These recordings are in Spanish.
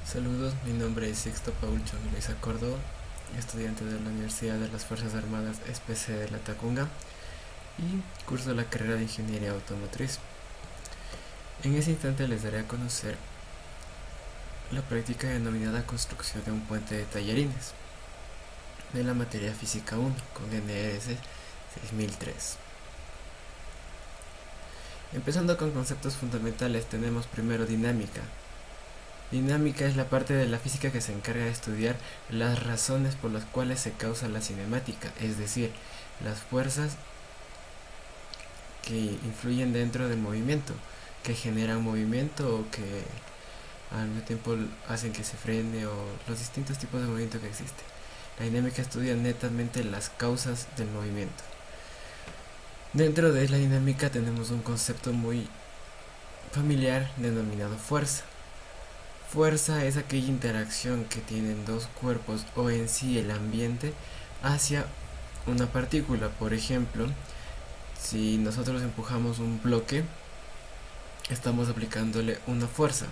Saludos, mi nombre es Sixto Paul Chonguileza Córdoba, estudiante de la Universidad de las Fuerzas Armadas SPC de La Tacunga y curso la carrera de Ingeniería Automotriz. En ese instante les daré a conocer la práctica denominada construcción de un puente de tallarines de la materia Física 1 con NRS 6003. Empezando con conceptos fundamentales, tenemos primero dinámica. Dinámica es la parte de la física que se encarga de estudiar las razones por las cuales se causa la cinemática, es decir, las fuerzas que influyen dentro del movimiento, que generan movimiento o que al mismo tiempo hacen que se frene, o los distintos tipos de movimiento que existen. La dinámica estudia netamente las causas del movimiento. Dentro de la dinámica tenemos un concepto muy familiar denominado fuerza. Fuerza es aquella interacción que tienen dos cuerpos o en sí el ambiente hacia una partícula. Por ejemplo, si nosotros empujamos un bloque, estamos aplicándole una fuerza.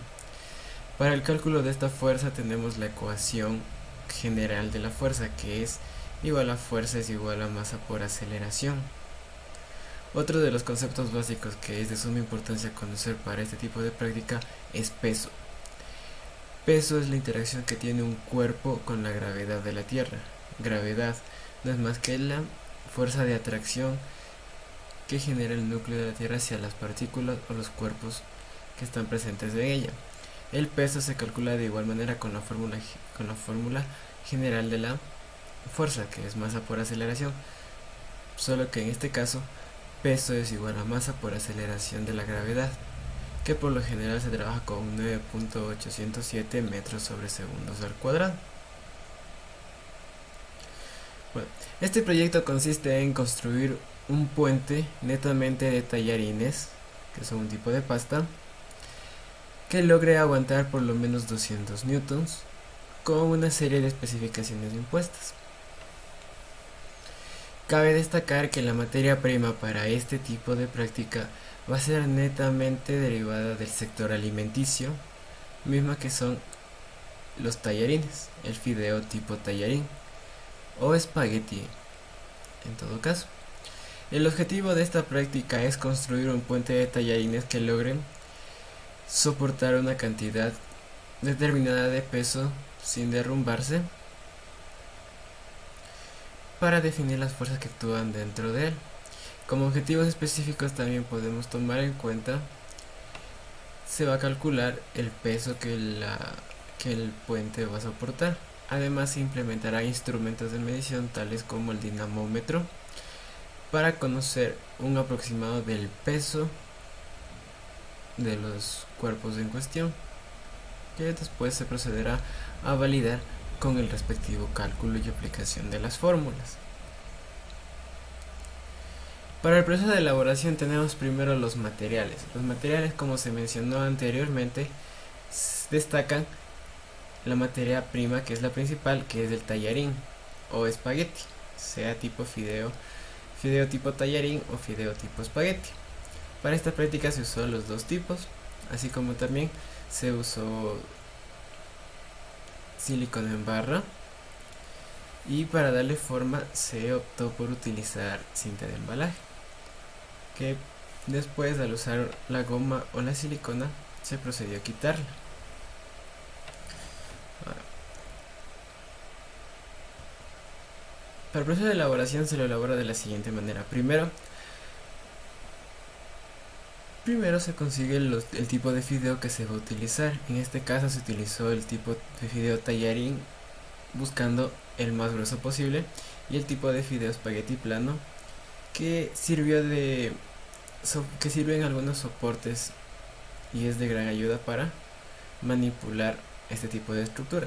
Para el cálculo de esta fuerza tenemos la ecuación general de la fuerza, que es igual a fuerza es igual a masa por aceleración. Otro de los conceptos básicos que es de suma importancia conocer para este tipo de práctica es peso. Peso es la interacción que tiene un cuerpo con la gravedad de la Tierra. Gravedad no es más que la fuerza de atracción que genera el núcleo de la Tierra hacia las partículas o los cuerpos que están presentes en ella. El peso se calcula de igual manera con la fórmula general de la fuerza, que es masa por aceleración, solo que en este caso peso es igual a masa por aceleración de la gravedad, que por lo general se trabaja con 9.807 metros sobre segundos al cuadrado. Bueno, este proyecto consiste en construir un puente netamente de tallarines, que son un tipo de pasta, que logre aguantar por lo menos 200 newtons con una serie de especificaciones impuestas. Cabe destacar que la materia prima para este tipo de práctica va a ser netamente derivada del sector alimenticio, misma que son los tallarines, el fideo tipo tallarín o espagueti en todo caso. El objetivo de esta práctica es construir un puente de tallarines que logren soportar una cantidad determinada de peso sin derrumbarse, para definir las fuerzas que actúan dentro de él. Como objetivos específicos también podemos tomar en cuenta, se va a calcular el peso que el puente va a soportar. Además se implementará instrumentos de medición tales como el dinamómetro para conocer un aproximado del peso de los cuerpos en cuestión, que después se procederá a validar con el respectivo cálculo y aplicación de las fórmulas. Para el proceso de elaboración tenemos primero los materiales. Los materiales, como se mencionó anteriormente, destacan la materia prima, que es la principal, que es el tallarín o espagueti, sea tipo fideo tipo tallarín o fideo tipo espagueti. Para esta práctica se usó los dos tipos, así como también se usó silicona en barra, y para darle forma se optó por utilizar cinta de embalaje, que después, al usar la goma o la silicona, se procedió a quitarla. Para el proceso de elaboración se lo elabora de la siguiente manera. Primero se consigue el tipo de fideo que se va a utilizar. En este caso se utilizó el tipo de fideo tallarín, buscando el más grueso posible, y el tipo de fideo espagueti plano, que sirve en algunos soportes y es de gran ayuda para manipular este tipo de estructura.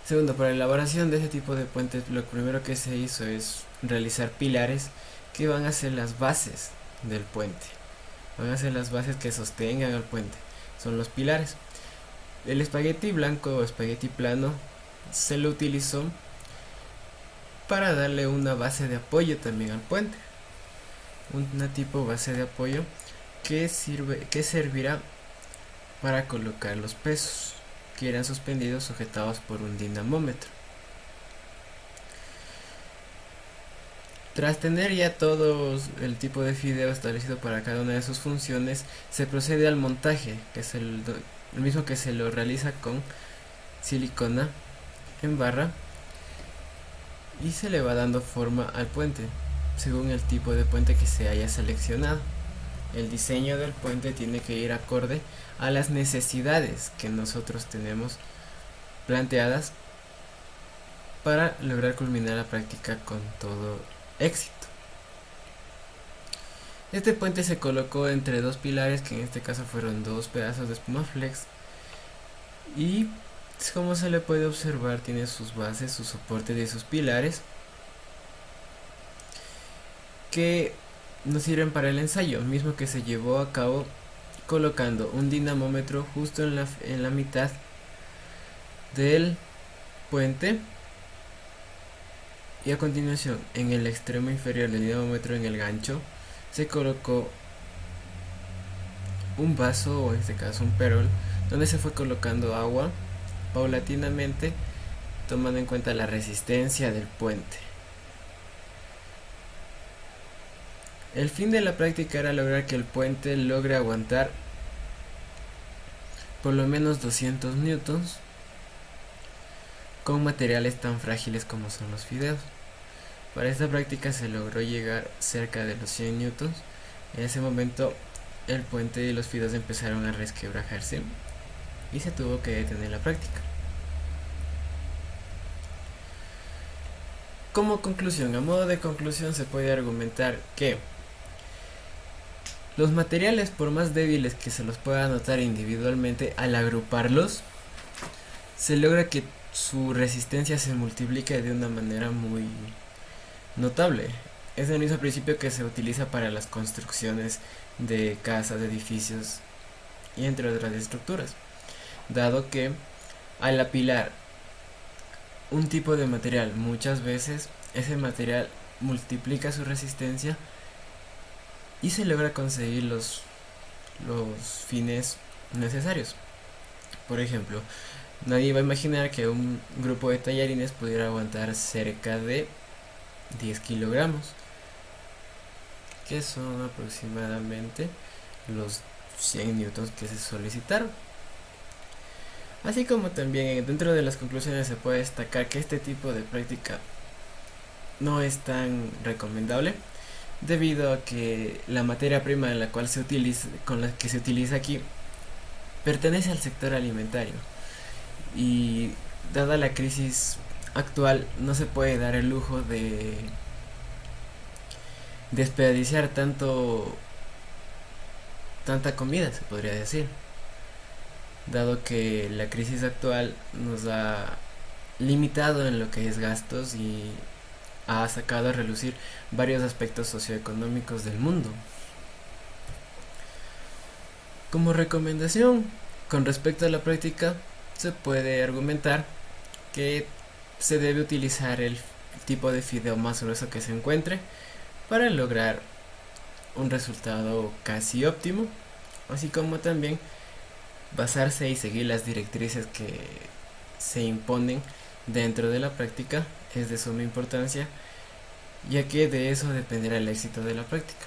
Segundo, para la elaboración de este tipo de puentes, lo primero que se hizo es realizar pilares que van a ser las bases del puente. Van a ser las bases que sostengan al puente. Son los pilares. El espagueti blanco o espagueti plano se lo utilizó para darle una base de apoyo también al puente. Una tipo base de apoyo que servirá para colocar los pesos que eran suspendidos sujetados por un dinamómetro. Tras tener ya todo el tipo de fideo establecido para cada una de sus funciones, se procede al montaje, que es el mismo que se lo realiza con silicona en barra, y se le va dando forma al puente según el tipo de puente que se haya seleccionado. El diseño del puente tiene que ir acorde a las necesidades que nosotros tenemos planteadas para lograr culminar la práctica con todo éxito. Este puente se colocó entre dos pilares, que en este caso fueron dos pedazos de espumaflex, y como se le puede observar tiene sus bases, su soporte de sus pilares que nos sirven para el ensayo, mismo que se llevó a cabo colocando un dinamómetro justo en la mitad del puente, y a continuación en el extremo inferior del dinamómetro, en el gancho, se colocó un vaso, o en este caso un perol, donde se fue colocando agua paulatinamente, tomando en cuenta la resistencia del puente. El fin de la práctica era lograr que el puente logre aguantar por lo menos 200 newtons con materiales tan frágiles como son los fideos. Para esta práctica se logró llegar cerca de los 100 newtons. En ese momento el puente y los fideos empezaron a resquebrajarse y se tuvo que detener la práctica. Como conclusión, a modo de conclusión, se puede argumentar que los materiales, por más débiles que se los pueda notar individualmente, al agruparlos se logra que su resistencia se multiplique de una manera muy notable. Es el mismo principio que se utiliza para las construcciones de casas, de edificios y entre otras estructuras, dado que al apilar un tipo de material muchas veces, ese material multiplica su resistencia y se logra conseguir los fines necesarios. Por ejemplo, nadie va a imaginar que un grupo de tallarines pudiera aguantar cerca de 10 kilogramos, que son aproximadamente los 100 newtons que se solicitaron. Así como también dentro de las conclusiones se puede destacar que este tipo de práctica no es tan recomendable, debido a que la materia prima en la cual se utiliza, con la que se utiliza aquí, pertenece al sector alimentario, y dada la crisis actual no se puede dar el lujo de desperdiciar tanta comida, se podría decir, dado que la crisis actual nos ha limitado en lo que es gastos y ha sacado a relucir varios aspectos socioeconómicos del mundo. Como recomendación con respecto a la práctica, se puede argumentar que se debe utilizar el tipo de fideo más grueso que se encuentre para lograr un resultado casi óptimo, así como también basarse y seguir las directrices que se imponen dentro de la práctica es de suma importancia, ya que de eso dependerá el éxito de la práctica.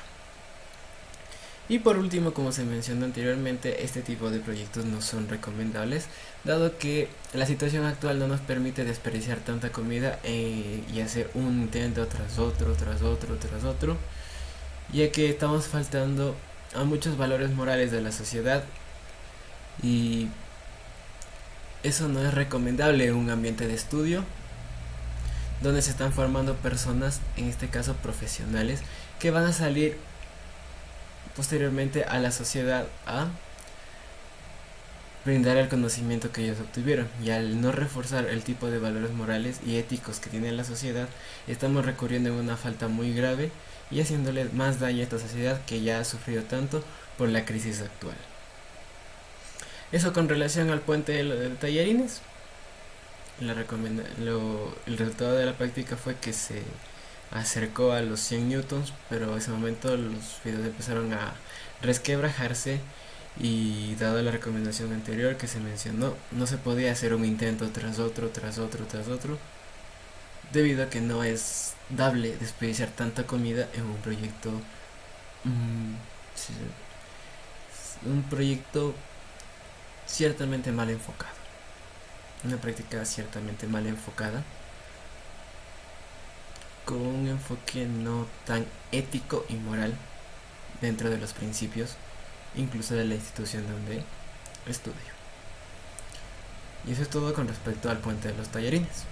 Y por último, como se mencionó anteriormente, este tipo de proyectos no son recomendables, dado que la situación actual no nos permite desperdiciar tanta comida y hacer un intento tras otro, ya que estamos faltando a muchos valores morales de la sociedad, y eso no es recomendable en un ambiente de estudio donde se están formando personas, en este caso profesionales, que van a salir posteriormente a la sociedad a brindar el conocimiento que ellos obtuvieron. Y al no reforzar el tipo de valores morales y éticos que tiene la sociedad, estamos recurriendo en una falta muy grave y haciéndole más daño a esta sociedad que ya ha sufrido tanto por la crisis actual. Eso con relación al puente de tallarines. El resultado de la práctica fue que se acercó a los 100 newtons, pero en ese momento los fideos empezaron a resquebrajarse y dada la recomendación anterior que se mencionó, no se podía hacer un intento tras otro, debido a que no es dable desperdiciar tanta comida en un proyecto, mm, un proyecto ciertamente mal enfocado, una práctica ciertamente mal enfocada, con un enfoque no tan ético y moral dentro de los principios, incluso de la institución donde estudio. Y eso es todo con respecto al puente de los tallarines.